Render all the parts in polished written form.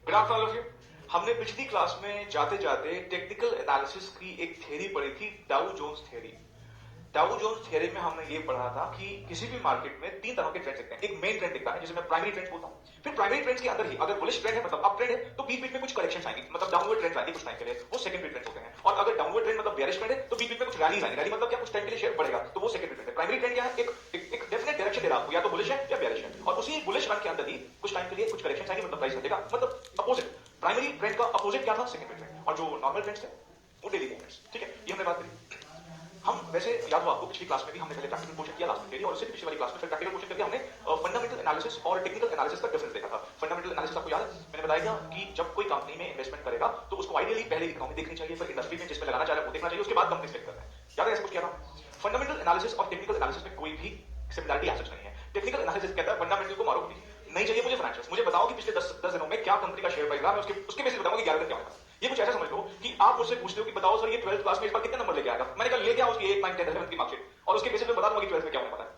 Good afternoon all of you. हमने पिछली class में जाते जाते टेक्निकल एनालिसिस की एक थ्योरी पढ़ी थी, Dow Jones theory. Dow Jones theory में हमने ये पढ़ा था कि किसी भी मार्केट में तीन तरह के ट्रेंड्स दिखते हैं। एक मेन ट्रेंड दिखता है जिसे मैं प्राइमरी ट्रेंड बोलता हूं। फिर प्राइमरी ट्रेंड्स के अंदर ही अगर बुलिश ट्रेंड है मतलब अप ट्रेंड है तो बीच बीच में कुछ करेक्शंस आएंगी, मतलब डाउनवर्ड ट्रेंड आएंगे कुछ टाइम के लिए, वो सेकेंडरी ट्रेंड होते हैं। और अगर डाउनवर्ड ट्रेंड मतलब बेयरिश ट्रेंड है तो बीच बीच में कुछ रैलीज आएंगे। रैली मतलब क्या, कुछ टाइम के लिए शेयर बढ़ेगा, तो वो सेकेंडरी ट्रेंड है। प्राइमरी ट्रेंड क्या है, एक डेफिनेट डायरेक्शन दे रहा है, या तो बुलिश है या बेयरिश है, और उसी बुलिश रन के अंदर ही कुछ टाइम के लिए कुछ करेक्शंस आएंगे, मतलब प्राइस घटेगा, मतलब अपोजिट। प्राइमरी ट्रेंड का अपोजिट क्या था, सेकेंडरी ट्रेंड। और जो नॉर्मल ट्रेंड्स थे वो डेली मूवमेंट्स। ठीक है, ये हमने बात करी। हम वैसे याद हो आपको पिछली क्लास में भी हमने पहले प्रैक्टिकल क्वेश्चन किया लास्ट में, और उससे पिछली वाली क्लास में फिर प्रैक्टिकल क्वेश्चन करके हमने फंडामेंटल एनालिसिस और टेक्निकल एनालिसिस का डिफरेंस देखा था। फंडामेंटल एनालिसिस आपको याद है, मैंने बताया कि जब कोई कंपनी में इन्वेस्टमेंट करेगा तो उसको आइडियली पहले इकोनॉमी देखनी चाहिए, फिर इंडस्ट्री में जिसमें लगाना चाह रहा है वो देखना चाहिए, उसके बाद कंपनी सेलेक्ट करना है। याद है ऐसा कुछ किया था। फंडामेंटल एनालिसिस और टेक्निकल एनालिसिस में कोई भी सिमिलरिटी एज सच नहीं है। टेक्निकल एनालिसिस कहता है फंडामेंटल को मारो नहीं चाहिए मुझे फाइनेंशियल्स, मुझे बताओ कि पिछले 10 दिनों में क्या कंपनी का शेयर प्राइस रहा, मैं उसके बेसिस बताऊंगा कि 11 दिन क्या होगा। ये कुछ ऐसा समझ लो कि आप मुझसे पूछते हो कि बताओ सर ये 12th क्लास में इस बार कितने नंबर लेके आएगा, मैंने कहा लेके आओ उसकी 8, 9, 10, 11 की मार्कशीट, और उसके बेसिस पे बता दूंगा कि 12th में क्या होने वाला है।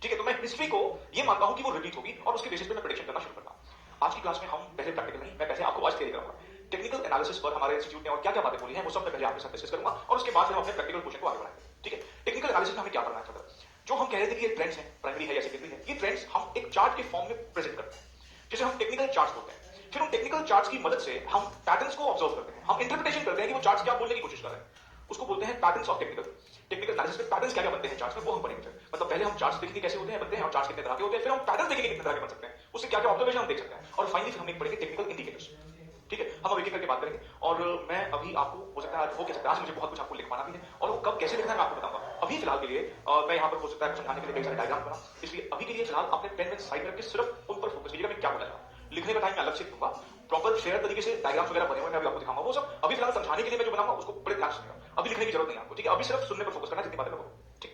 ठीक है, तो मैं हिस्ट्री को ये मानता हूं कि वो रिपीट होगी और उसके बेसिस पे मैं प्रेडिक्शन करना शुरू करता हूं। आज की क्लास में हम पहले प्रैक्टिकल नहीं, मैं पहले आपको आज थियरी करूंगा। टेक्निकल एनालिसिस पर हमारे इंस्टीट्यूट ने और क्या क्या बातें बोली हैं वो सब मैं पहले आपके साथ डिस्कस करूंगा, और उसके बाद फिर हम अपने प्रैक्टिकल क्वेश्चन को आगे बढ़ाएंगे। ठीक है, टेक्निकल एनालिसिस में हमें क्या करना है, जो हम कह रहे थे कि ये ट्रेंड्स हैं, प्राइमरी है या सेकेंडरी है, ये ट्रेंड्स हम एक चार्ट के फॉर्म में प्रेजेंट करते हैं जिसे हम टेक्निकल चार्ट्स बोलते हैं। फिर उन टेक्निकल चार्ट्स की मदद से हम पैटर्न्स को ऑब्जर्व करते हैं, हम इंटरप्रिटेशन करते हैं कि वो चार्ट्स क्या बोलने की कोशिश कर रहे हैं, उसको बोलते हैं पैटर्न्स ऑफ टेक्निकल एनालिसिस में पैटर्न्स क्या क्या बनते हैं चार्ट्स में, वो हम पढ़ेंगे। मतलब पहले हम चार्ट्स देखेंगे कैसे होते हैं, बनते हैं, और चार्ट्स कितने तरह के होते हैं, फिर हम पैटर्न देखेंगे कितने तरह के बन सकते हैं, उससे क्या क्या ऑब्जर्वेशन हम देख सकते हैं, और फाइनली फिर हम एक पढ़ेंगे टेक्निकल इंडिकेटर्स। ठीक है, हम एक एक करके बात करेंगे, और मैं अभी आपको हो सकता है आज हो क्या सकता है, आज मुझे बहुत कुछ आपको लिखवाना भी है, और वो कब कैसे लिखना है मैं आपको बताऊंगा। अभी फिलहाल के लिए मैं यहाँ पर हो सकता है समझाने के लिए कई सारे डायग्राम बना, इसलिए अभी के लिए फिलहाल अपने पेन में साइड रख के सिर्फ उन पर फोकस कीजिएगा मैं क्या बोला रहा हूं। लिखने का टाइम मैं अलग से दूंगा, प्रॉपर फेयर तरीके से डायग्राम्स वगैरह बने हुए मैं अभी आपको दिखाऊंगा, वो सब अभी फिलहाल समझाने के लिए मैं जो बनाऊंगा उसको बड़े ध्यान से सुनिएगा। अभी लिखने की जरूरत नहीं है आपको, ठीक है, अभी सिर्फ सुनने पर फोकस करना जितनी बातें मैं बोलूं। ठीक,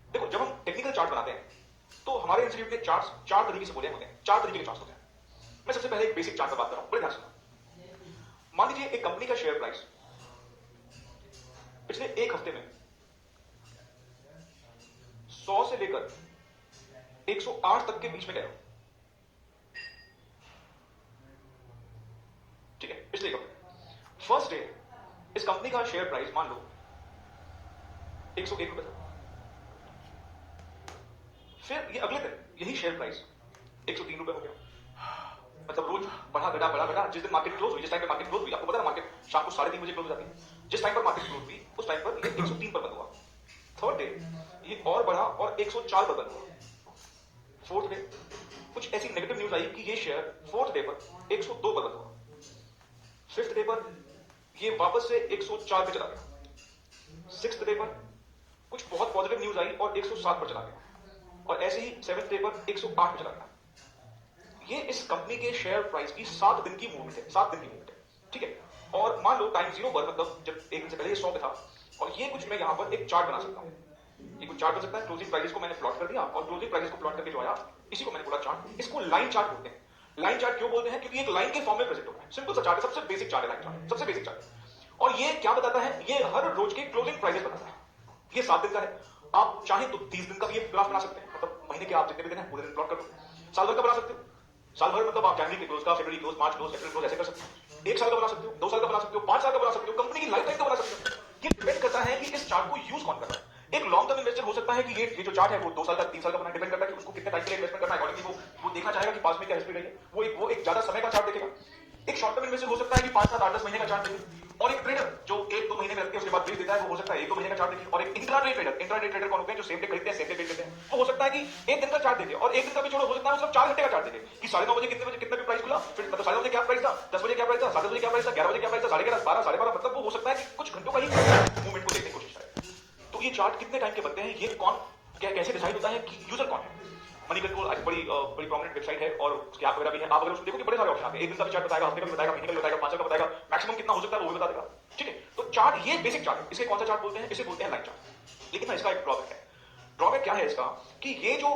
देखो जब हम टेक्निकल चार्ट बनाते हैं तो हमारे इंस्टीट्यूट के चार्ट्स चार तरीके से बोले होते हैं, चार तरीके के चार्ट्स होते हैं। मैं सबसे पहले एक बेसिक चार्ट पर बात कर रहा हूं, बड़े ध्यान से। मान लीजिए एक कंपनी का शेयर प्राइस पिछले एक हफ्ते में 100 से लेकर 108 तक के बीच में गया। ठीक है, पिछले हफ्ते फर्स्ट डे इस कंपनी का शेयर प्राइस मान लो 101 रुपए था। फिर ये अगले दिन यही शेयर प्राइस 103 रुपए हो गया। मतलब रोज बढ़ा घटा, जिस दिन मार्केट क्लोज हुई, जिस टाइम पे मार्केट क्लोज हुई, आपको पता है मार्केट शाम को 3:30 बजे क्लोज हो जाती है, जिस टाइम पर मार्केट क्लोज हुई उस टाइम पर ये 103 पर बंद हुआ। थर्ड डे ये और बढ़ा और 104 पर बंद हुआ। फोर्थ डे कुछ ऐसी नेगेटिव न्यूज आई कि ये शेयर फोर्थ डे पर 102 पर बंद हुआ। फिफ्थ डे पर ये वापस से 104 पे चला गया। सिक्स्थ डे पर कुछ बहुत पॉजिटिव न्यूज आई और 107 पर चला गया, और ऐसे ही सेवेंथ डे पर 108 पे चला गया। ये इस कंपनी के शेयर प्राइस की 7 दिन की मूवमेंट है, 7 दिन की मूवमेंट है। ठीक है, और मान लो टाइम 0 पर, मतलब जब एक दिन से पहले ये 100 पे था, और ये कुछ मैं यहां पर एक चार्ट बना सकता हूं। ये कुछ चार्ट बन सकता है, क्लोजिंग प्राइसेस को मैंने प्लॉट कर दिया, और क्लोजिंग प्राइसेस को प्लॉट करके जो आया इसी को मैंने बोला चार्ट। इसको लाइन चार्ट बोलते हैं। लाइन चार्ट क्यों बोलते हैं, क्योंकि एक लाइन के फॉर्म में प्रेजेंट होता है। सिंपल सा चार्ट है, सबसे बेसिक चार्ट है लाइन चार्ट, सबसे बेसिक चार्ट है। और ये क्या बताता है, ये हर रोज के क्लोजिंग प्राइसेस बताता है। ये 7 दिन का है, आप चाहें तो 30 दिन का भी ये ग्राफ बना सकते हैं, मतलब महीने के आप जितने भी दिन है पूरे दिन प्लॉट कर दो। साल भर का बना सकते हो, साल भर मतलब आप जनवरी के क्लोज का, फरवरी क्लोज, मार्च क्लोज, अप्रैल क्लोज ऐसे कर सकते हो। 1 साल का बना सकते हो, 2 साल का बना सकते हो, 5 साल का बना सकते हो, कंपनी की लाइफ टाइम का बना सकते हो। ये डिपेंड करता है कि इस चार्ट को यूज कौन कर रहा है। एक लॉन्ग टर्म इन्वेस्टर हो सकता है कि ये जो चार्ट है वो 2 साल का, 3 साल का बना, डिपेंड करता है कि उसको कितने टाइम के लिए इन्वेस्टमेंट करना है। अकॉर्डिंगली वो देखना चाहेगा कि पास में क्या हिस्ट्री रही है, वो एक ज्यादा समय का चार्ट देखेगा। एक शॉर्ट टर्म इन्वेस्टर हो सकता है कि 5, 7, 8, 10 महीने का चार्ट देखे, और एक ट्रेडर जो 1-2 महीने में रखते हैं उसके बाद बेच देता है, वो हो सकता है 1-2 महीने का चार्ट देखे। और एक इंट्राडे ट्रेडर कौन होते हैं, जो सेम डे खरीदते हैं सेम डे बेच देते हैं, वो हो सकता है कि 1 दिन का चार्ट देखे, और 1 दिन का भी छोड़ो, हो सकता है वो सिर्फ 4 घंटे का चार्ट देखे कि 9:30 बजे कितने बजे कितना भी प्राइस खुला, फिर मतलब 9:30 बजे क्या प्राइस था, 10 बजे क्या प्राइस था, 7 बजे क्या प्राइस था, 11 बजे क्या प्राइस था, 11:30, 12, 12:30, मतलब वो हो सकता है कि कुछ घंटों का ही मूवमेंट को देखने की कोशिश करे। तो ये चार्ट कितने टाइम के बनते हैं, ये कौन क्या कैसे डिसाइड होता है कि यूजर कौन है। मनी कंट्रोल बड़ी प्रोमिनेंट वेबसाइट है, और उसके ऐप वगैरह भी है। आप अगर उसको देखो कि बड़े सारे ऑप्शन आते हैं, 1 दिन का भी चार्ट बताएगा, हफ्ते का भी बताएगा, महीने का भी बताएगा, 5 साल का बताएगा, मैक्सिमम कितना हो सकता है वो भी बता देगा। ठीक है, तो चार्ट ये बेसिक चार्ट है। इसे कौन सा चार्ट बोलते हैं, इसे बोलते हैं लाइन चार्ट। लेकिन ना इसका एक ड्रॉबैक है। ड्रॉबैक क्या है इसका, कि ये जो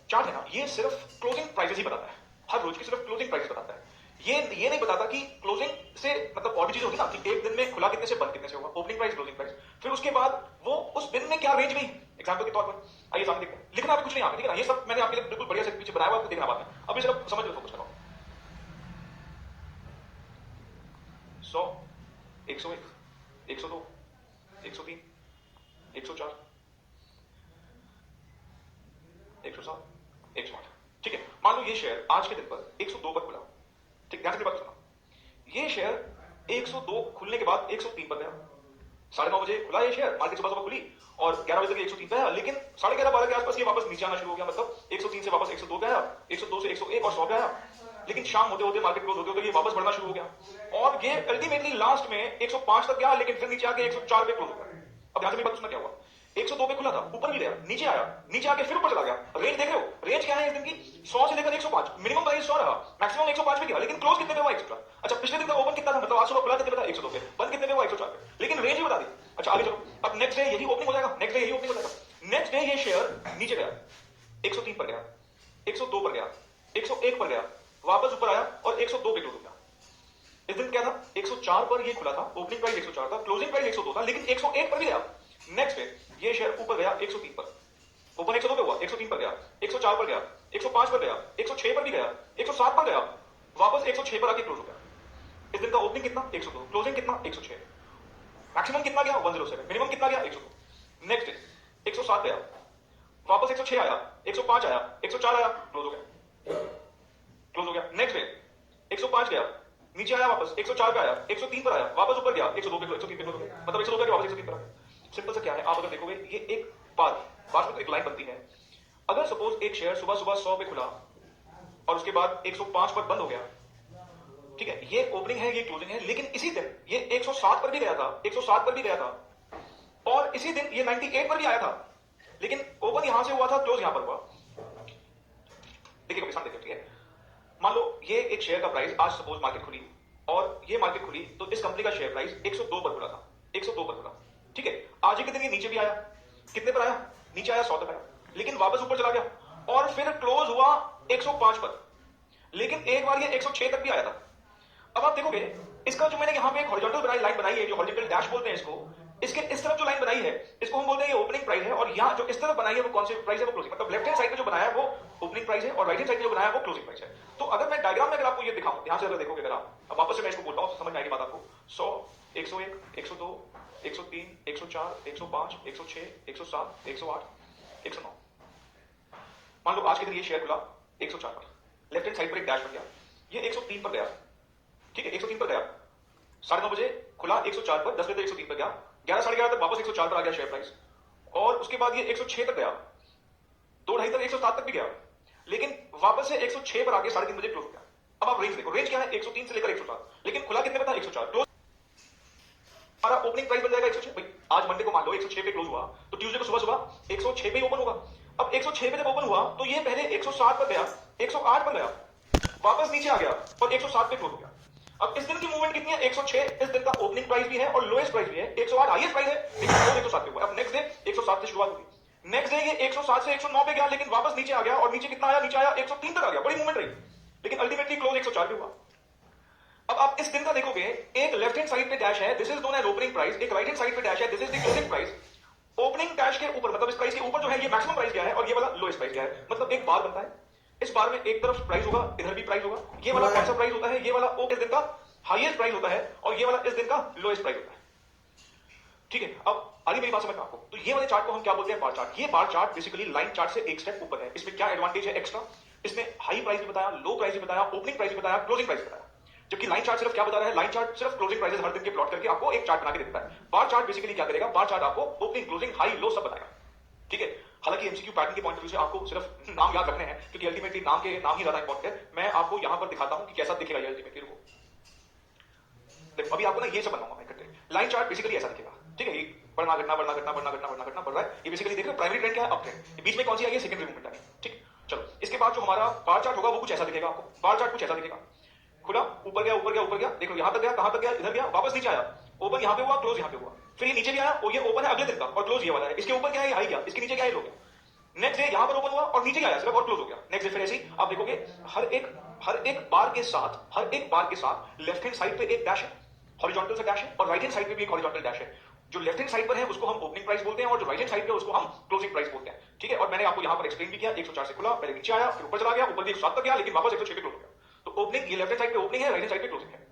चार्ट है ना, ये सिर्फ क्लोजिंग प्राइसेस ही बताता है, हर रोज की सिर्फ क्लोजिंग प्राइसेस बताता है। ये नहीं बताता कि क्लोजिंग से मतलब और भी चीज होगी ना, कि एक दिन में खुला कितने से बंद कितने से होगा, ओपनिंग प्राइस, क्लोजिंग प्राइस, फिर उसके बाद वो उस दिन में क्या रेंज गई, एग्जांपल के तौर पर। आइए सामने देखते हैं, लिखना भी कुछ नहीं आता, ठीक है ना, ये सब मैंने आपके लिए बिल्कुल बढ़िया से पीछे बनाया हुआ, आपको देखना बात है। अभी सिर्फ समझ में फोकस करो। 100, 101, 102, 103, 104, 107, 108। ठीक है, मान लो ये शेयर आज के दिन पर 102 पर खुला। ठीक, ध्यान से बात सुना। ये शेयर 102 खुलने के बाद 103 पर गया। 9:30 बजे खुला ये शेयर, मार्केट सुबह सुबह खुली और 11 बजे तक 103 पे आया, लेकिन 11:30-12 के आसपास ये वापस नीचे आना शुरू हो गया। मतलब 103 से वापस 102 पे आया, 102 से 101 और 100 पे आया। लेकिन शाम होते होते, मार्केट क्लोज होते होते ये वापस बढ़ना शुरू हो गया और ये अल्टीमेटली लास्ट में 105 तक गया, लेकिन फिर नीचे आके 104 पे क्लोज हो गया। अब ध्यान से मेरी बात सुनना, क्या हुआ? 102 पे खुला था, ऊपर भी गया, नीचे आया, नीचे आके फिर ऊपर चला गया। रेंज देख रहे हो? रेंज क्या है इस दिन की? 100 से लेकर 105। मिनिमम प्राइस 100 रहा, मैक्सिमम 105 पे गया, लेकिन क्लोज कितने पे हुआ? 104। अच्छा, पिछले दिन का ओपन कितना था? मतलब आज सुबह खुला कितने पे था? 102 पे। बंद कितने पे हुआ? 104 पे। लेकिन रेंज ही बता दी। अच्छा, आगे चलो। अब नेक्स्ट डे यही ओपनिंग हो जाएगा, नेक्स्ट डे यही ओपनिंग हो जाएगा। नेक्स्ट डे ये शेयर नीचे गया, 103 पर गया, 102 पर गया, 101 पर गया, वापस ऊपर आया और 102 पे क्लोज हो गया। इस दिन क्या था? 104 पर ये खुला था, ओपनिंग प्राइस 104 था, क्लोजिंग प्राइस 102 था, लेकिन 101 पर भी गया। नेक्स्ट डे ये शेयर ऊपर गया 103 पर, ओपन 102 पे हुआ, 103 पर गया, 104 पर गया, 105 पर गया, 106 पर भी गया, 107 पर गया, वापस 106 पर आके क्लोज हो गया। इस दिन का ओपनिंग कितना? 102, क्लोजिंग कितना? 106, मैक्सिमम कितना गया? 107, मिनिमम कितना गया? 102। नेक्स्ट डे 107 गया, वापस 106 आया, 105 आया, 104 आया, क्लोज हो गया, क्लोज हो गया। नेक्स्ट डे 105 गया, नीचे आया, वापस 104 पे आया, 103 पर आया, वापस ऊपर गया, 102 पे, 103 पे क्लोज हो गया। मतलब 102 पे वापस 103 पर आया। सिंपल सा क्या है, आप अगर देखोगे ये एक बार में तो एक लाइन बनती है। अगर सपोज एक शेयर सुबह सुबह 100 पे खुला और उसके बाद 105 पर बंद हो गया, ठीक है, ये ओपनिंग है, ये क्लोजिंग है, लेकिन इसी दिन ये 107 पर भी गया था, 107 पर भी गया था और इसी दिन ये 98 पर भी आया था, लेकिन ओपन यहां से हुआ था, क्लोज यहां पर हुआ। देखिए कभी सामने देखिए, मान लो ये एक शेयर का प्राइस आज सपोज मार्केट खुली और ये मार्केट खुली तो इस कंपनी का शेयर प्राइस 102 पर खुला था, 102 पर खुला। ठीक है, आज के दिन ये नीचे भी आया, कितने पर आया? नीचे आया 100 तक आया, लेकिन वापस ऊपर चला गया और फिर क्लोज हुआ 105 पर, लेकिन एक बार ये 106 तक भी आया था। अब आप देखोगे इसका जो मैंने यहां पे एक हॉरिजॉन्टल लाइन बनाई है, जो हॉरिजॉन्टल डैश बोलते हैं इसको, इसके इस तरफ जो लाइन बनाई है इसको हम बोलते हैं ये ओपनिंग प्राइस है, और यहां जो इस तरफ बनाई है वो कौन सी प्राइस है? वो क्लोजिंग। मतलब लेफ्ट हैंड साइड पे जो बनाया है वो ओपनिंग प्राइस है और राइट हैंड साइड पे जो बनाया है वो क्लोजिंग प्राइस है। तो अगर मैं डायग्राम में अगर आपको ये दिखाऊं, ध्यान से अगर देखोगे, अगर आप, अब वापस से मैं इसको बोलता हूं, समझ में आएगी बात आपको। 100, 101, 102, 103, 104, 105, 106, 107, 108, 109। मान लो आज के दिन ये शेयर खुला 104 पर, लेफ्ट हैंड साइड पर एक डैश बन गया, ये 103 पर गया। ठीक है, 103 पर गया, 9:30 बजे खुला 104 पर, 10 बजे 103 पर गया, 11-11:30 तक वापस 104 पर आ गया शेयर प्राइस और उसके बाद ये 106 तक गया, 2-2:30 तक 107 तक भी गया, लेकिन वापस से 106 पर आके 3:30 बजे क्लोज हो गया। अब आप रेंज देखो, रेंज क्या है? 103 से लेकर 107, लेकिन खुला कितने पे था? 104। क्लोज हमारा ओपनिंग प्राइस बन जाएगा 106। भाई आज मंडे को मान लो 106 पे क्लोज हुआ तो ट्यूसडे को सुबह सुबह 106 पे ओपन होगा। अब 106 पे जब ओपन हुआ तो ये पहले 107 पर गया, 108 पर गया, वापस नीचे आ गया और 107 पे क्लोज हो गया। अब इस दिन की मूवमेंट कितनी है? 106 इस दिन का ओपनिंग प्राइस भी है और लोएस्ट प्राइस भी है, 108 हाईएस्ट प्राइस है, लेकिन क्लोज 107 पे हुआ। अब नेक्स्ट डे 107 से शुरुआत हुई, नेक्स्ट डे ये 107 से 109 पे गया, लेकिन वापस नीचे आ गया और नीचे कितना आया? नीचे आया 103 तक आ गया, बड़ी मूवमेंट रही, लेकिन अल्टीमेटली क्लोज 104 पे हुआ। अब आप इस दिन का देखोगे, एक लेफ्ट हैंड साइड पे डैश है, this is known as opening price, एक राइट हैंड साइड पे डैश है, this is the closing price. Opening dash के ऊपर, मतलब इस प्राइस के ऊपर जो है ये मैक्सिमम प्राइस क्या है और ये वाला लोएस्ट प्राइस क्या है, मतलब एक बार बनता है, इस बार में एक तरफ प्राइस होगा, इधर भी प्राइस होगा, ये वाला कौन सा प्राइस होता है? ये वाला इस दिन का हाईएस्ट प्राइस होता है और ये वाला इस दिन का लोएस्ट प्राइस होता है। ठीक है, अब आगे मेरी बात समझ में आपको, तो ये वाले चार्ट को हम क्या बोलते हैं? Bar chart. ये bar chart basically line chart से एक स्टेप ऊपर है। इसमें क्या एडवांटेज है एक्स्ट्रा? इसमें हाई प्राइस भी बताया, लो प्राइस भी बताया, ओपनिंग प्राइस भी बताया, क्लोजिंग प्राइस बताया। जबकि लाइन चार्ट सिर्फ क्या बता रहा है? लाइन चार्ट सिर्फ क्लोजिंग प्राइसेस हर दिन के प्लॉट करके आपको एक चार्ट बना के देता है। बार चार्ट बेसिकली क्या करेगा? बार चार्ट आपको ओपनिंग, क्लोजिंग, हाई, लो सब बताएगा। ठीक है, हालांकि एमसीक्यू पैटर्न के पॉइंट ऑफ व्यू से आपको सिर्फ नाम याद रखने हैं, क्योंकि अल्टीमेटली नाम ही ज्यादा इंपॉर्टेंट है। मैं आपको यहां पर दिखाता हूं कि कैसा दिखेगा ये अल्टीमेटली। रुको, देखो अभी आपको ना ये सब बनाऊंगा मैं इकट्ठे। लाइन चार्ट बेसिकली ऐसा दिखेगा। ठीक है, ये बढ़ना घटना बढ़ना घटना बढ़ना घटना बढ़ना घटना बढ़ रहा है, ये बेसिकली देख रहे हो प्राइमरी ट्रेंड क्या है? Up trend. बीच में कौन सी आई है? सेकेंडरी मूवमेंट आई है। ठीक, चलो इसके बाद जो हमारा बार चार्ट होगा वो कुछ ऐसा दिखेगा आपको। बार चार्ट कुछ ऐसा दिखेगा, खुला, ऊपर गया ऊपर गया ऊपर गया, देखो यहां तक गया, कहां तक गया? इधर गया, वापस नीचे आया, ओपन यहां पे हुआ, क्लोज यहां पे हुआ, फिर ये नीचे भी आया और ये ओपन है अगले दिन का और क्लोज ये वाला है। इसके ऊपर क्या है? हाई गया, इसके नीचे क्या है? लो गया। नेक्स्ट डे यहां पर ओपन हुआ और नीचे आया सिर्फ और क्लोज हो गया। नेक्स्ट डे फिर ऐसे ही आप देखोगे हर एक बार के साथ लेफ्ट हैंड साइड पे एक डैश है, हॉरिजॉन्टल सा डैश है, और राइट हैंड साइड पे भी एक हॉरिजॉन्टल डैश है। जो लेफ्ट हैंड साइड पर है उसको हम ओपनिंग प्राइस बोलते हैं और जो राइट हैंड साइड पे उसको हम क्लोजिंग प्राइस बोलते हैं। ठीक है, और मैंने आपको यहां पर एक्सप्लेन भी किया, 104 से खुला, पहले नीचे आया, फिर ऊपर चला गया, ऊपर भी 107 तक गया, लेकिन वापस 106 पे क्लोज हो गया। तो ओपनिंग ये लेफ्ट हैंड साइड पे ओपनिंग है, राइट हैंड साइड पे क्लोजिंग है।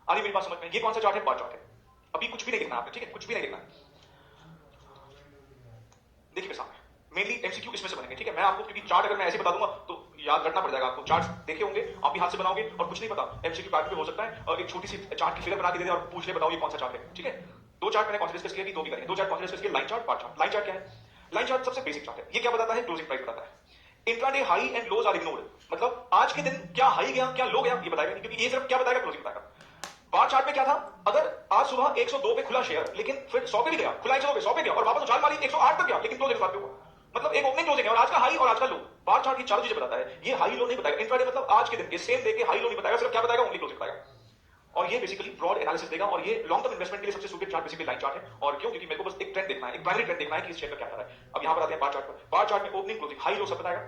आ रही मेरी बात समझ में? ये कौन सा चार्ट है? बार चार्ट है। अभी कुछ भी नहीं देखना आपने, ठीक है, कुछ भी नहीं देखना। देखिए मेरे सामने मेनली एमसीक्यू इसमें से बनेंगे, ठीक है। मैं आपको क्योंकि चार्ट अगर मैं ऐसे बता दूंगा तो याद रखना पड़ जाएगा आपको। चार्ट देखे होंगे आप भी हाथ से बनाओगे और कुछ नहीं पता, एमसीक्यू पैटर्न पे हो सकता है और एक छोटी सी चार्ट की फिगर बना के दे दे और पूछ ले बताओ ये कौन सा चार्ट है, ठीक है। दो चार्ट मैंने कौन से डिस्कस किया, दो भी करेंगे। दो चार्ट कौन से डिस्कस किए? Line chart, bar chart. Line chart क्या है? लाइन चार्ट सबसे बेसिक चार्ट है। ये क्या बताता है? क्लोजिंग प्राइस बताता है। Intraday high and lows are ignored, मतलब आज के दिन क्या हाई गया क्या लो गया ये बताएगा, क्योंकि ये सिर्फ क्या बताएगा? क्लोजिंग बताएगा। बार चार्ट में क्या था? अगर आज सुबह 102 पे खुला शेयर लेकिन फिर 100 पे भी गया, खुला 102 पे 100 पे गया और वापस उछाल मारी 108 तक गया लेकिन क्लोज 107 पे हुआ, मतलब एक ओपनिंग क्लोजिंग है और आज का हाई और आज का लो। बार चार्ट की चारों चीजें बताता है, ये हाई लो नहीं बताएगा। इंट्राडे मतलब आज के दिन के सेम डे के हाई लो नहीं बताएगा, सिर्फ क्या बताएगा? ओनली क्लोजिंग बताएगा। और ये बेसिकली ब्रॉड एनालिसिस देगा और ये लॉन्ग टर्म इन्वेस्टमेंट के लिए सबसे suited chart basically line chart है। और क्यों? क्योंकि मेरे को बस एक ट्रेंड देखना है, एक प्राइमरी ट्रेंड देखना है कि इस शेयर का क्या कर रहा है। अब यहां पर आते हैं बार चार्ट पर। बार चार्ट में ओपनिंग क्लोजिंग हाई लो सब बताएगा।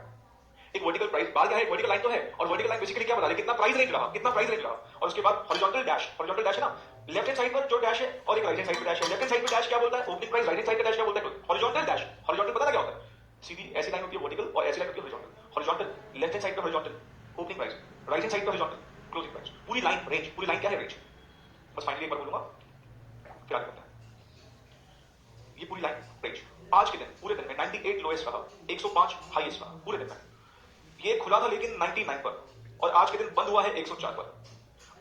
एक वर्टिकल प्राइस बार क्या है? वर्टिकल लाइन तो है और वर्टिकल लाइन बेसिकली क्या बता रही है? कितना प्राइस रेंज रहा, कितना प्राइस रेंज रहा। और उसके बाद हॉरिजॉन्टल डैश, हॉरिजॉन्टल डैश है ना, लेफ्ट हैंड साइड पर जो डैश है और एक राइट हैंड साइड पर डैश है। लेफ्ट हैंड साइड पर डैश क्या बोलता है? Opening price. Right hand side का डैश क्या बोलता है? Horizontal dash. हॉरिजॉन्टल पता क्या होता है? सीधी ऐसी लाइन होती है वर्टिकल और ऐसी लाइन होती है horizontal. Horizontal left hand side पर horizontal opening price, right hand side पर हॉरिजॉन्टल क्लोजिंग प्राइस। पूरी लाइन रेंज, पूरी लाइन क्या है? रेंज। बस फाइनली एक बार बोलूंगा फिर आगे बढ़ते हैं। ये पूरी लाइन रेंज आज के दिन पूरे दिन में 98 लोएस्ट रहा, 105 हाईएस्ट रहा पूरे दिन में। ये खुला था लेकिन 99 पर और आज के दिन बंद हुआ है 104 पर।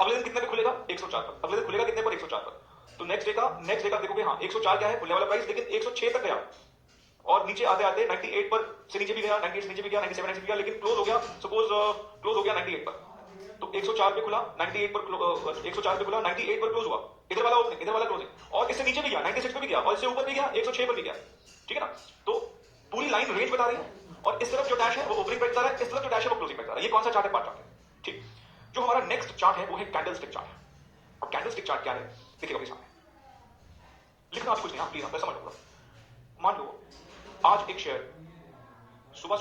अगले दिन कितने पे खुलेगा? 104 पर। अगले दिन खुलेगा कितने पर? 104 पर। तो नेक्स्ट डे का देखोगे, हाँ 104 क्या है खुलने वाला प्राइस, लेकिन 106 तक गया और नीचे आते आते 98 पर से नीचे भी गया, 98 से नीचे भी गया, 97 नीचे भी गया, लेकिन क्लोज हो गया। सपोज क्लोज हो गया 98 पर, तो 104 पे खुला, 98 पर 104 पे खुला, 98 पर क्लोज हुआ। इधर वाला ओपनिंग, इधर वाला क्लोजिंग, और इससे नीचे भी गया, 96 पे भी गया और इससे ऊपर भी गया, 106 पर भी गया, ठीक है ना। तो पूरी लाइन रेंज बता रही है और इस तरफ जो डैश है वो ओपनिंग प्राइस बता रहा है, इस तरफ जो डैश है वो क्लोजिंग प्राइस बता रहा है। ये कौन सा चार्ट है? बार चार्ट है, ठीक। जो हमारा नेक्स्ट चार्ट है वो है कैंडलस्टिक चार्ट। और कैंडलस्टिक चार्ट क्या है देखिए अभी सामने, लिखना आप कुछ नहीं, प्लीज आप समझ लो। मान लो आज एक शेयर सुबह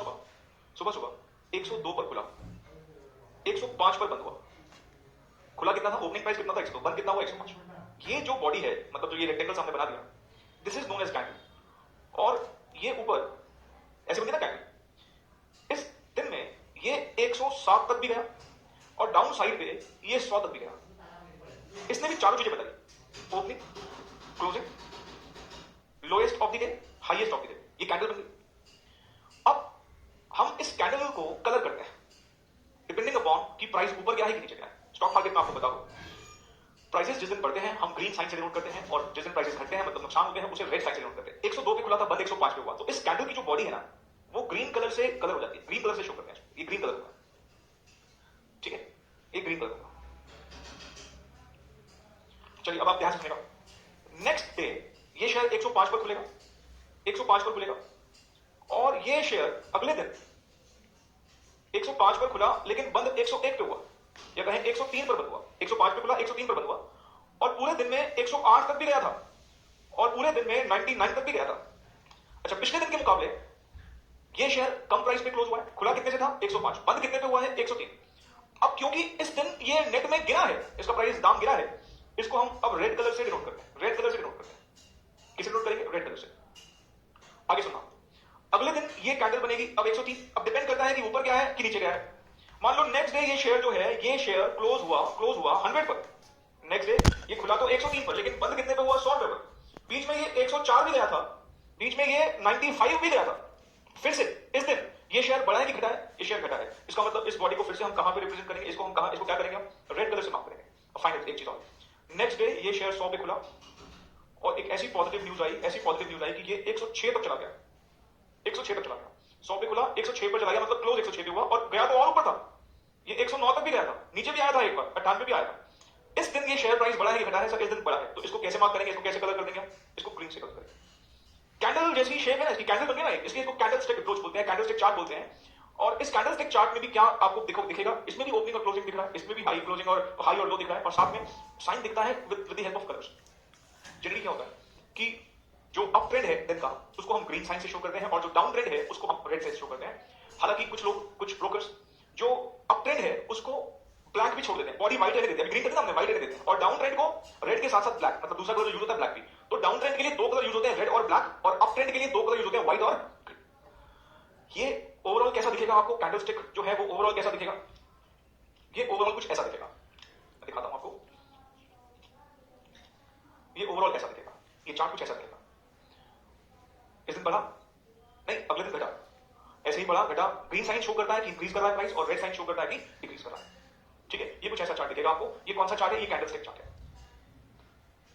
102 पर खुला, 105 पर बंद हुआ। खुला कितना था? ओपनिंग प्राइस कितना था? 102, बंद कितना हुआ? 105। ये जो बॉडी है, मतलब जो ये रेक्टेंगल सामने बना दिया, this is known as candle. और ये ऊपर ऐसे बनती ना कैंडल, इस दिन में ये 107 तक भी गया और डाउन साइड पे ये 100 तक भी गया। इसने भी चारों चीजें बताई, opening, closing, lowest of the day, highest of the day. ये कैंडल बन गई। अब हम इस कैंडल को कलर करते हैं डिपेंडिंग अपॉन कि प्राइस ऊपर गया है कि नीचे गया है। स्टॉक मार्केट में आपको बताओ, प्राइसेस जिस दिन बढ़ते हैं हम ग्रीन साइन से डिनोट करते हैं और जिस दिन प्राइसेस घटते हैं मतलब नुकसान होते हैं उसे रेड साइन से डिनोट करते हैं। 102 पे खुला था, बंद 105 पे हुआ, तो इस कैंडल की जो बॉडी है ना वो ग्रीन कलर से कलर हो जाती है, ग्रीन कलर से शो करते हैं। ये ग्रीन कलर होगा, ठीक है, ये ग्रीन कलर होगा। चलिए अब आप ध्यान से सुनिएगा। नेक्स्ट डे ये शेयर 105 पर खुलेगा, 105 पर खुलेगा और ये शेयर अगले दिन 105 पर खुला लेकिन बंद 101 पे हुआ, या कहें 103 पर बंद हुआ। 105 पे खुला, 103 पर बंद हुआ और पूरे दिन में 108 तक भी गया था और पूरे दिन में 99 तक भी गया था। अच्छा, पिछले दिन के मुकाबले ये शेयर कम प्राइस पे क्लोज हुआ है। खुला कितने से था? 105, बंद कितने पे हुआ है? 103। अब क्योंकि इस दिन ये नेट में गिरा है, इसका प्राइस दाम गिरा है, इसको हम अब रेड कलर से डिनोट करते हैं, रेड कलर से डिनोट करते हैं। किसे डिनोट करेंगे? रेड कलर से। आगे सुनना, अगले दिन ये कैंडल बनेगी अब 103। अब डिपेंड करता है कि ऊपर क्या है कि नीचे क्या है। मान लो नेक्स्ट डे ये शेयर जो है, ये शेयर क्लोज हुआ 100 पर। नेक्स्ट डे ये खुला तो 103 पर लेकिन बंद कितने पे हुआ? 100 पर। बीच में ये 104 भी गया था, बीच में ये 95 भी गया था। फिर से इस दिन ये शेयर बढ़ा है कि घटा है? ये शेयर घटा है। इसका मतलब इस बॉडी को फिर से हम कहां पे रिप्रेजेंट करेंगे? इसको हम कहां, इसको क्या करेंगे? हम रेड कलर से मार्क करेंगे। और फाइनल एक चीज और, नेक्स्ट डे ये शेयर 100 पे खुला और एक ऐसी पॉजिटिव न्यूज आई कि ये 106 तक चला गया, 106 तक चला गया। 100 पे खुला, 106 पर चला गया, मतलब क्लोज 106 पे हुआ और गया तो और ऊपर था। ये 109 तक भी गया था, नीचे भी आया था एक बार, 98 भी आया था। इस दिन ये शेयर प्राइस बढ़ा है कि घटा है? सर इस दिन बढ़ा है। तो इसको कैसे मार्क करेंगे? इसको कैसे कलर कर देंगे? इसको ग्रीन से कलर करेंगे। कैंडल जैसी शेप है ना इसकी, कैंडल बन गई ना, इसलिए इसको कैंडलस्टिक अप्रोच बोलते हैं, कैंडलस्टिक चार्ट बोलते हैं। और इस कैंडलस्टिक चार्ट में भी क्या आपको दिखेगा? इसमें भी ओपनिंग और क्लोजिंग दिख रहा है, इसमें भी हाई क्लोजिंग और हाई और लो दिख रहा है और साथ में साइन दिखता है with the help of colours. Generally क्या होता है कि जो अप ट्रेंड है दिन का उसको हम ग्रीन साइन से शो करते हैं और जो डाउन ट्रेंड है उसको हम रेड से शो करते हैं। हालांकि कुछ लोग, कुछ ब्रोकर्स जो अप ट्रेंड है उसको ब्लैक भी छोड़ देते हैं, बॉडी व्हाइट रहने देते हैं, ग्रीन करते हैं, व्हाइट रहने देते हैं, और डाउन ट्रेंड को रेड के साथ साथ ब्लैक, मतलब दूसरा कलर यूज होता है ब्लैक भी। तो डाउन ट्रेंड के लिए दो कलर यूज होते हैं, रेड और ब्लैक, और अप ट्रेंड के लिए दो कलर यूज होते हैं, व्हाइट और ग्रीन। ये ओवरऑल कैसा दिखेगा आपको? कैंडलस्टिक जो है वो ओवरऑल कैसा दिखेगा? ये ओवरऑल कुछ ऐसा दिखेगा, मैं दिखाता हूं आपको। ये ओवरऑल ऐसा दिखेगा, ये चार्ट कुछ ऐसा दिखेगा। इस दिन बढ़ा नहीं, अगले दिन घटा, ऐसे ही बढ़ा घटा, ग्रीन साइन शो करता है कि इंक्रीज कर रहा है प्राइस और रेड साइन शो करता है कि डिक्रीज कर रहा है। ठीक है, ये कुछ ऐसा चार्ट दिखेगा आपको। ये कौन सा चार्ट है? ये कैंडलस्टिक चार्ट है।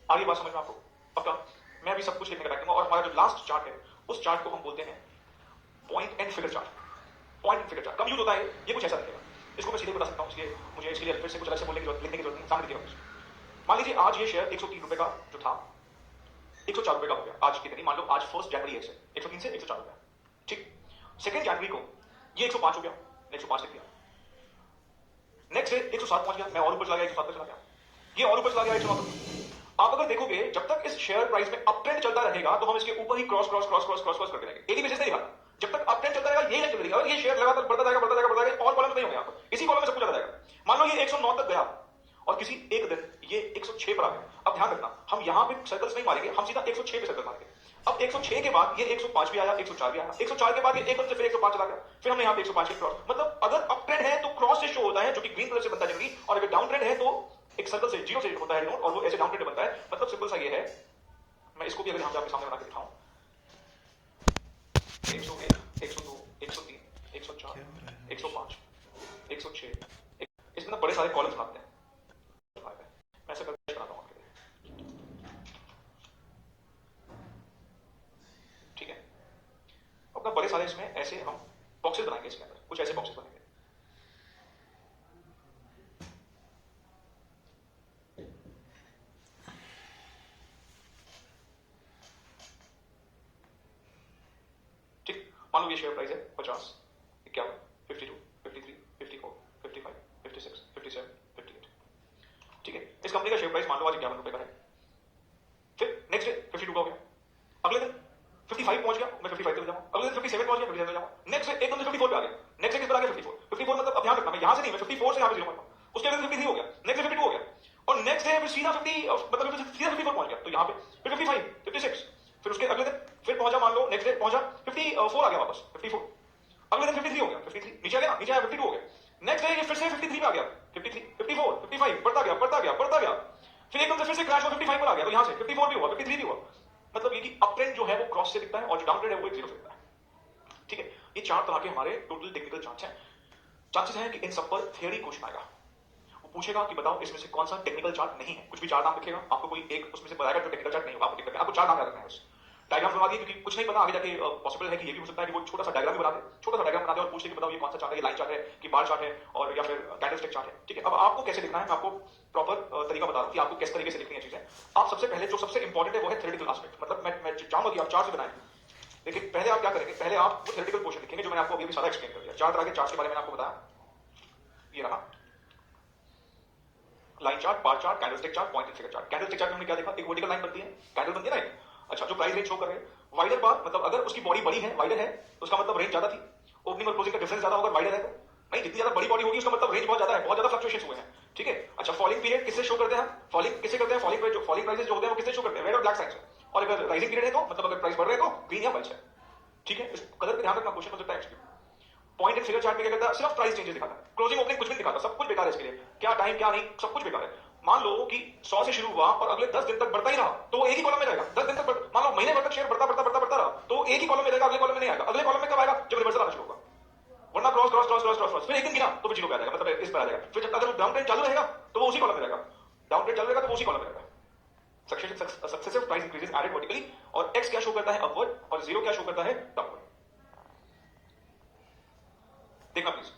आगे बात समझ में आपको? पक्का? मैं अभी सब कुछ लिखने का बैठूंगा और हमारा जो लास्ट चार्ट है उस चार्ट को हम बोलते हैं point and figure chart. Point and figure chart come use होता है, ये कुछ ऐसा दिखेगा। इसको मैं सीधे बता सकता हूँ, इसलिए मुझे इसके लिए फिर से कुछ अलग से बोलने की जरूरत, लिखने की जरूरत नहीं, सामने दिखेगा। मान लीजिए आज ये शेयर 103 रुपए का जो था 104 रुपए का हो गया आज के दिन। मान लो आज 1 जनवरी है, 103 से 104 रुपए। ठीक, 2 जनवरी को ये 105 हो गया, 105 लिख दिया। नेक्स्ट डे 107 पहुंच गया, मैं और ऊपर चला गया, 107 पे चला गया, ये और ऊपर चला गया 109 तक। आप अगर देखोगे जब तक इस शेयर प्राइस में अप ट्रेंड चलता रहेगा तो हम इसके ऊपर ही cross cross cross cross cross cross करते रहेंगे। डेली बेसिस नहीं दिखाता, जब तक अप ट्रेंड चलता रहेगा यही चल रहेगा, ये शेयर लगातार बढ़ता जाएगा बढ़ता जाएगा बढ़ता जाएगा, और कॉलम नहीं होंगे यहाँ पर, इसी कॉलम में सब कुछ चला जाएगा। मान लो ये 109 तक गया और किसी एक दिन ये 106 पर आ गया। अब ध्यान रखना, हम यहां पे सर्कल्स नहीं मारेंगे, हम सीधा 106 पे सर्कल मारेंगे। अब 106 के बाद ये 105 भी आया, 104 भी आया, 104 के बाद ये एकदम से फिर 105 चला गया, फिर हमने यहाँ पे 105 के क्रॉस। मतलब अगर अप ट्रेंड है तो क्रॉस से शो होता है जो कि ग्रीन कलर से बनता है जनरली, और अगर डाउन ट्रेंड है तो एक सर्कल से जीरो से होता है और वो ऐसे डाउन ट्रेंड बनता है। मतलब सिंपल सा ये है, मैं इसको भी अगर यहाँ पे आपके सामने बना के दिखाऊं, 101, 102, 103, 104, 105, 106, इसमें ना बड़े सारे कॉलम्स बनाते हैं। मैं ऐसा करके बनाता हूँ आपके लिए, ठीक है। अपना बड़े सारे इसमें ऐसे हम बॉक्सेस बनाएंगे, इसके अंदर कुछ ऐसे बॉक्सेस बनेंगे। मान लो ये शेयर प्राइस है 50, 51, 52, 53, 54, 55, 56, 57, 58। ठीक है, इस कंपनी का शेयर प्राइस मान लो आज 51 रुपए का है। फिर नेक्स्ट डे 52 का हो गया, अगले दिन 55 पहुंच गया, मैं 55 पे जाऊंगा, अगले दिन 57 पहुंच गया, 57 पे जाऊंगा, नेक्स्ट डे एकदम से 54 पे आ गया, नेक्स्ट डे किस पर आ गया 54, 54 मतलब अब ध्यान रखना मैं यहां से नहीं, मैं 54 से यहां पे जीरो मारूंगा, उसके अगले दिन 53 हो गया, नेक्स्ट डे 52 हो गया, और नेक्स्ट डे फिर सीधा 50 मतलब सीधा 54 पहुंच गया, तो यहां पे फिर 55, 56, फिर उसके अगले दिन फिर पहुंचा, मान लो नेक्स्ट डे पहुंचा 54 आ गया वापस 54, अगले दिन 53 हो गया, 53 नीचे आ गया, नीचे आया 52 हो गया, नेक्स्ट डे ये फिर से 53 पे आ गया, 53, 54, 55 बढ़ता गया बढ़ता गया बढ़ता गया, फिर एकदम से फिर से क्रैश हुआ 55 पर आ गया, तो यहां से 54 भी हुआ, 53 भी हुआ। मतलब ये कि अप ट्रेंड जो है वो क्रॉस से दिखता है और जो डाउन ट्रेंड है वो एक जीरो से दिखता है। ठीक है, ये 4 तरह के हमारे टोटल टेक्निकल चार्ट्स हैं। चांसेस हैं कि इन सब पर थ्योरी क्वेश्चन आएगा, वो पूछेगा कि बताओ इसमें से कौन सा टेक्निकल चार्ट नहीं है, कुछ भी 4 नाम लिखेगा, आपको कोई एक उसमें से बताएगा जो टेक्निकल चार्ट नहीं होगा, आपको दिक्कत है, आपको 4 नाम याद रखना है बस। डायग्राम बना दिए, क्योंकि कुछ नहीं पता आगे जाके पॉसिबल है कि ये भी हो सकता है कि वो छोटा सा डायग्राम भी बना दे, छोटा सा डायग्राम बना दे और पूछ ले कि बताओ ये कौन सा चार्ट है, ये लाइन चार्ट है कि बार चार्ट है और या फिर कैंडलस्टिक चार्ट है। ठीक है, अब आपको कैसे लिखना है मैं आपको प्रॉपर तरीका बता रहा हूं कि आपको किस तरीके से लिखनी है चीजें। आप सबसे पहले जो सबसे इंपॉर्टेंट है वो है थ्योरेटिकल एस्पेक्ट, मतलब मैं चाहूंगा कि आप चार्ट से बनाएं, लेकिन पहले आप क्या करेंगे, पहले आप वो थ्योरेटिकल पोर्शन लिखेंगे जो मैंने आपको अभी सारा एक्सप्लेन कर दिया। 4 तरह के चार्ट के बारे में आपको बताया, ये रहा line chart, bar chart, candlestick chart, point and figure chart. Candlestick chart में हमने क्या देखा, एक वर्टिकल लाइन बनती है, कैंडल बनती है ना। अच्छा, जो प्राइस रेंज शो कर रहे हैं, वाइडर बार मतलब अगर उसकी बॉडी बड़ी है, वाइडर है, तो उसका मतलब रेंज ज्यादा थी, ओपनिंग और क्लोजिंग का डिफरेंस ज्यादा होगा, वाइडर है तो नहीं, जितनी ज्यादा बड़ी बॉडी होगी उसका मतलब रेंज बहुत ज्यादा है, बहुत ज्यादा फ्लक्चुएशंस हुए हैं। ठीक है, अच्छा फॉलिंग पीरियड किससे शो करते हैं, फॉलिंग किससे करते हैं, फॉलिंग प्राइसेस जो होते हैं वो किससे शो करते हैं, रेड और ब्लैक साइन से, और अगर राइजिंग पीरियड है तो मतलब अगर प्राइस बढ़ रहे हैं तो ग्रीन या व्हाइट से। ठीक है, इस कलर पे ध्यान रखना, क्वेश्चन हो सकता है actually. Point and figure chart में क्या करता है, सिर्फ प्राइस चेंजेस दिखाता है, क्लोजिंग ओपनिंग कुछ भी दिखाता, सब कुछ बेकार है इसके लिए, क्या टाइम क्या नहीं सब कुछ बेकार है। मान लो कि 100 से शुरू हुआ और अगले 10 दिन तक बढ़ता ही रहा तो एक ही कॉलम में रहेगा, 10 दिन तक मान लो महीने भर तक शेयर बढ़ता बढ़ता बढ़ता बढ़ता रहा तो एक ही कॉलम में रहेगा, अगले कॉलम में नहीं आएगा। अगले कॉलम में कब आएगा, जब रिवर्सल आना शुरू होगा, वरना cross cross cross cross cross cross फिर एक दिन गिरा तो फिर जीरो पे आ जाएगा, मतलब इस पर आ जाएगा। फिर अगर डाउन ट्रेंड चालू रहेगा तो वो उसी कॉलम में रहेगा, डाउन ट्रेंड चालू रहेगा तो वो उसी कॉलम में रहेगा। Successive price increases added vertically, और एक्स क्या शो करता है अपवर्ड और जीरो क्या शो करता है डाउनवर्ड। देखना प्लीज,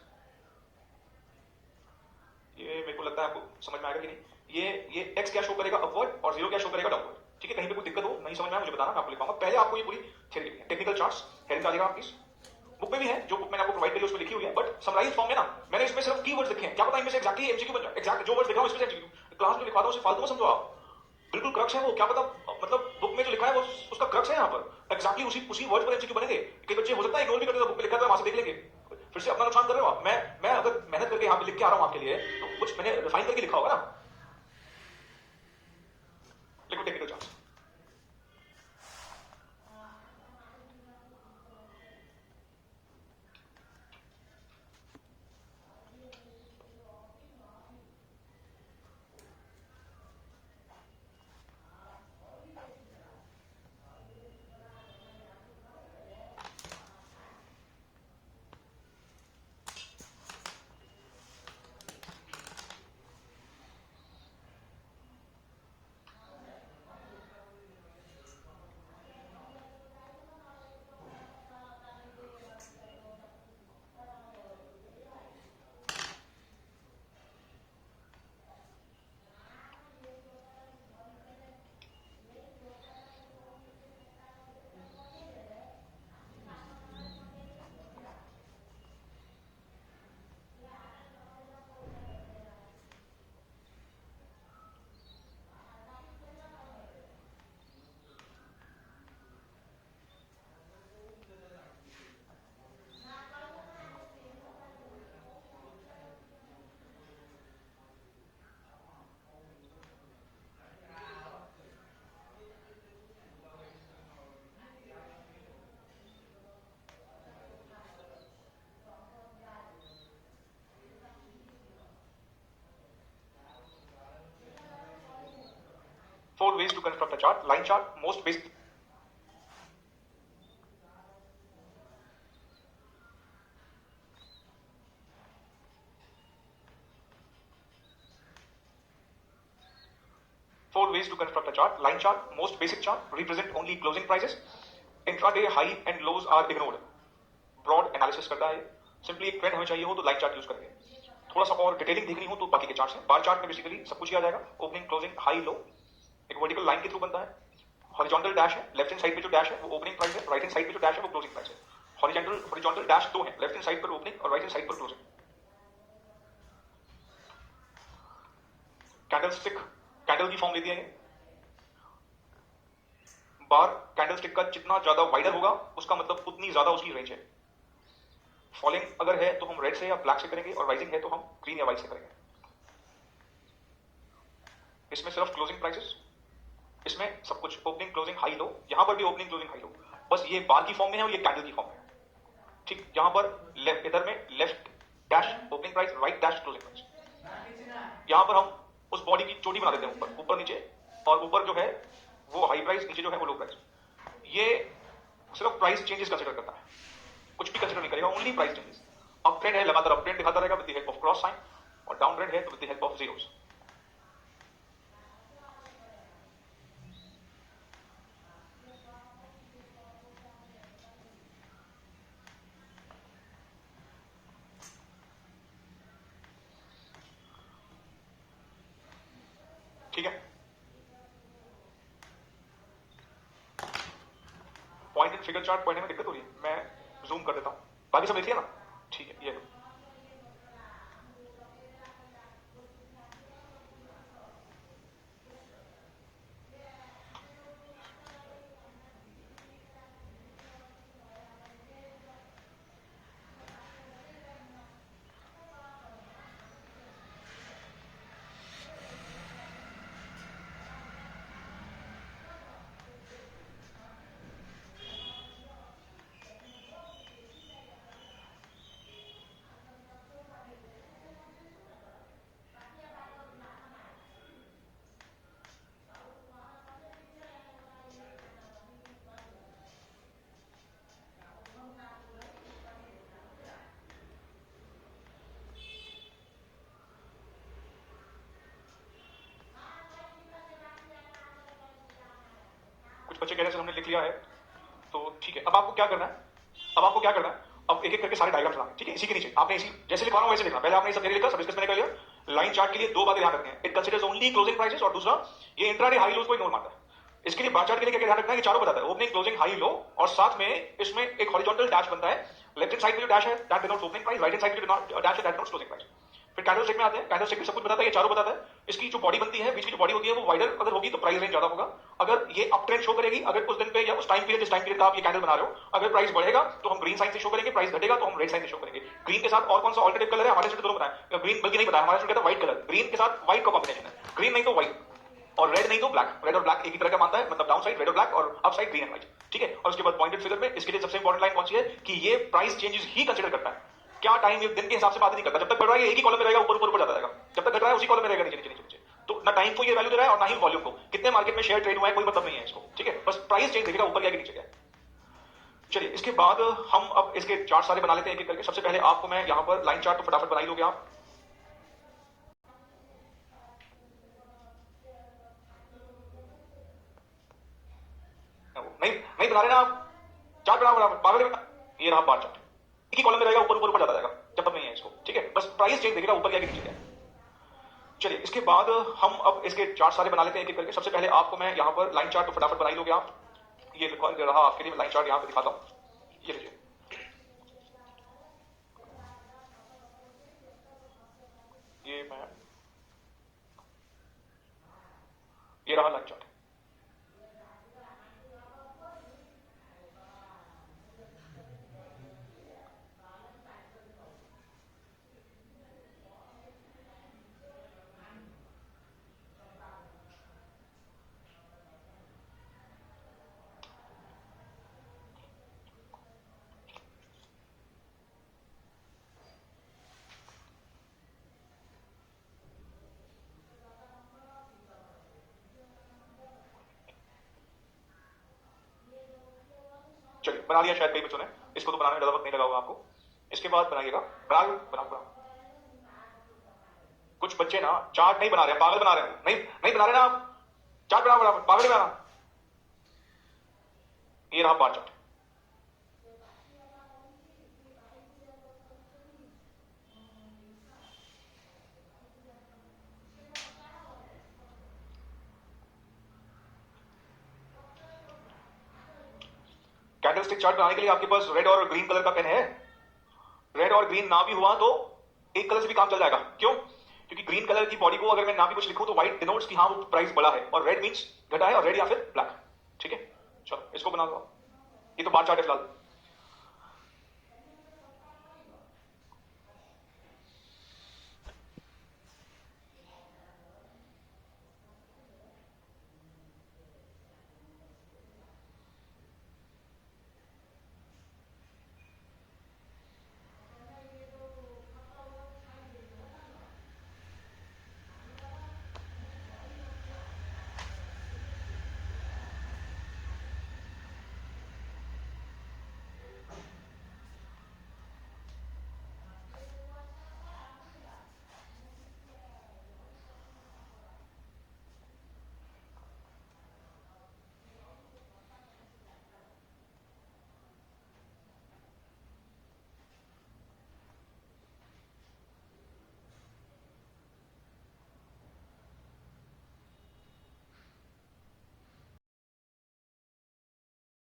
ये मेरे को लगता है आपको समझ में आएगा कि नहीं। ये एक्स क्या शो करेगा अपवर्ड और जीरो क्या शो करेगा डाउनवर्ड। ठीक है, कहीं पे कोई दिक्कत हो नहीं समझ में आया मुझे बताना, मैं आपको लिखाऊंगा। पहले आपको ये पूरी थ्योरी लिखनी है, टेक्निकल चार्ट्स हेल्प डालेगा आपकी बुक में भी है, जो बुक मैंने आपको प्रोवाइड करी उसमें लिखी हुई है, बट समराइज फॉर्म में ना मैंने इसमें सिर्फ कीवर्ड्स लिखे हैं, क्या पता इनमें से एग्जैक्टली एमसीक्यू बन जाए, एग्जैक्ट जो वर्ड्स लिखा हूं इसमें से एमसीक्यू। क्लास में लिखा था उसे फालतू में समझो आप, बिल्कुल क्रक्स है वो, क्या पता मतलब बुक में जो लिखा है वो उसका क्रक्स है, यहाँ पर एग्जैक्टली उसी वर्ड पर एमसीक्यू बनेंगे। कई बच्चे हो सकता है इग्नोर भी करते हैं, बुक में लिखा था वहां से देख लेंगे, फिर से अपना नुकसान कर रहे हो आप। मैं अगर मेहनत करके यहाँ पे लिख के आ रहा हूँ आपके लिए तो कुछ मैंने रिफाइन करके लिखा होगा ना। लिखो technical charts, Four ways to construct a chart. Line chart, most basic. Four ways to construct a chart. Line chart, most basic chart, represent only closing prices. Intraday high and lows are ignored. Broad analysis करता है. Simply एक trend हमें चाहिए हो तो line chart use करेंगे. थोड़ा सा और डिटेलिंग देखनी हो तो बाकी के चार्ट्स हैं. बार चार्ट में बेसिकली सब कुछ किया जाएगा. ओपनिंग, क्लोजिंग, हाई, लो, एक वर्टिकल लाइन के थ्रू बनता है. हॉरिजॉन्टल डैश है. लेफ्ट हैंड साइड पे जो डैश है वो ओपनिंग प्राइस है. राइट हैंड साइड पे जो डैश है वो क्लोजिंग प्राइस है. हॉरिजॉन्टल डैश दो है. लेफ्ट हैंड साइड पर ओपनिंग और राइट हैंड साइड पर क्लोजिंग. कैंडलस्टिक कैंडल की फॉर्म लेती है. बार कैंडलस्टिक का जितना ज्यादा वाइडर होगा उसका मतलब उतनी ज्यादा उसकी रेंज है. फॉलिंग अगर है तो हम रेड से या ब्लैक से करेंगे और राइजिंग है तो हम ग्रीन या व्हाइट से करेंगे. इसमें सिर्फ क्लोजिंग प्राइसेस, इसमें सब कुछ ओपनिंग, क्लोजिंग, हाई, लो. यहां पर भी ओपनिंग, क्लोजिंग, हाई, लो. बस ये बार की फॉर्म में है और ये कैंडल की फॉर्म में है. ठीक, यहां पर इधर में left dash opening price, right dash closing price. यहां पर हम उस बॉडी की चोटी बना देते हैं ऊपर ऊपर नीचे, और ऊपर जो है वो हाई प्राइस, नीचे जो है वो लो प्राइस. ये सिर्फ प्राइस चेंजेस कंसीडर करता है, कुछ भी कंसीडर नहीं करेगा, only price changes. Up trend है लगातार अप ट्रेंड दिखाता रहेगा with the help of cross sign, और डाउन ट्रेंड है तो with the help of zeros. ठीक है. पॉइंट एंड फिगर चार्ट पढ़ने में दिक्कत हो रही है, मैं जूम कर देता हूं. बाकी सब देख लिया ना. ठीक है, ये लो. कुछ बच्चे कह रहे हैं हमने लिख लिया है तो ठीक है. अब आपको क्या करना है, अब एक एक करके सारे डायग्राम्स बनाने. ठीक है, इसी के नीचे आपने इसी जैसे लिखवा रहा हूं वैसे लिखना. पहले आपने सब लिखा, सब डिस्कस मैंने कर लिया. लाइन चार्ट के लिए दो बातें ध्यान रखनी है. It considers only closing prices, और दूसरा ये इंट्राडे हाई लोज को इग्नोर मारता है. इसके लिए बार चार्ट के लिए क्या ध्यान रखना है कि चारों बताता है, ओपनिंग, क्लोजिंग, हाई, लो, और साथ में इसमें एक हॉरिजॉन्टल डैश बनता है. लेफ्ट हैंड साइड पे जो डैश है that denotes opening price, right hand side पे जो डैश है दैट डिनोट्स क्लोजिंग प्राइस. फिर कैंडलस्टिक में आते हैं. कैंडलस्टिक में सब कुछ बताता है, ये चारों बताता है. इसकी जो बॉडी बनती है, बीच की जो बॉडी होती है वो वाइडर अगर होगी तो प्राइस रेंज ज्यादा होगा. अगर ये अप ट्रेंड शो करेगी, अगर उस दिन पे या उस टाइम पीरियड, जिस टाइम पीरियड का आप ये कैंडल बना रहे हो, अगर प्राइस बढ़ेगा तो हम ग्रीन साइन से शो करेंगे, प्राइस घटेगा तो हम रेड साइन से शो करेंगे. ग्रीन के साथ और कौन सा ऑल्टरनेटिव कलर है हमारे स्टूडेंट दोनों बताएं. ग्रीन बल्कि नहीं बताया, हमारा स्टूडेंट कहता है व्हाइट कलर. ग्रीन के साथ व्हाइट का कॉम्बिनेशन है. ग्रीन नहीं तो व्हाइट, और रेड नहीं तो ब्लैक. रेड और ब्लैक एक ही तरह का मानता है, मतलब डाउन साइड रेड और ब्लैक और up side green and white. ठीक है. और उसके बाद पॉइंटेड फिगर में इसके लिए सबसे इंपॉर्टेंट लाइन कौन सी है कि ये प्राइस चेंजेस ही कंसीडर करता है. क्या टाइम, दिन के हिसाब से बात नहीं करता. जब तक बढ़ रहा है एक ही कॉलम में रहेगा, ऊपर ऊपर जाता रहेगा. जब तक घट रहा है उसी कॉलम में रहेगा, नीचे नीचे नीचे नीचे. तो ना टाइम को ये वैल्यू दे रहा है और ना ही वॉल्यूम को. कितने मार्केट में शेयर ट्रेड हुआ है कोई मतलब नहीं है इसको. ठीक है, बस प्राइस चेंज देखेगा ऊपर गया कि नीचे गया. चलिए, इसके बाद हम अब इसके चार्ट सारे बना लेते हैं एक एक करके. सबसे पहले आपको मैं यहां पर लाइन चार्ट तो फटाफट बना ही लोगे आप. नहीं नहीं बना रहे ना आप. चार्ट बनाओ बराबर, पागल है. ये रहा बार चार्ट, एक ही कॉलम में रहेगा, ऊपर ऊपर जाता रहेगा. जब तक नहीं है इसको. ठीक है, बस प्राइस चेंज देखेगा ऊपर गया कि नीचे गया. चलिए, इसके बाद हम अब इसके चार्ट सारे बना लेते हैं एक एक करके. सबसे पहले आपको मैं यहां पर लाइन चार्ट तो फटाफट बना ही लोगे आप. ये रहा आपके लिए लाइन चार्ट, यहां पे दिखाता हूं. ये लीजिए, ये मैं, ये रहा लाइन चार्ट. बना लिया शायद कई बच्चों ने, इसको तो बनाने में ज्यादा वक्त नहीं लगा होगा आपको। इसके बाद बनाइएगा, बनाओ बनाओ बनाओ। कुछ बच्चे ना चार्ट नहीं बना रहे, पागल बना रहे हैं, नहीं नहीं बना रहे ना आप, चार्ट बनाओ बनाओ, पागल नहीं बना। ये रहा बार चार्ट। कैंडलस्टिक चार्ट बनाने के लिए आपके पास रेड और ग्रीन कलर का पेन है। रेड और ग्रीन ना भी हुआ तो एक कलर से भी काम चल जाएगा। क्यों? क्योंकि ग्रीन कलर की बॉडी को अगर मैं ना भी कुछ लिखूं तो व्हाइट डिनोट्स कि हाँ वो प्राइस बड़ा है, और रेड मींस घटा है, और रेड या फिर ब्लैक। ठीक है, चलो इसको बना दो। ये तो बार चार्ट है फिलहाल।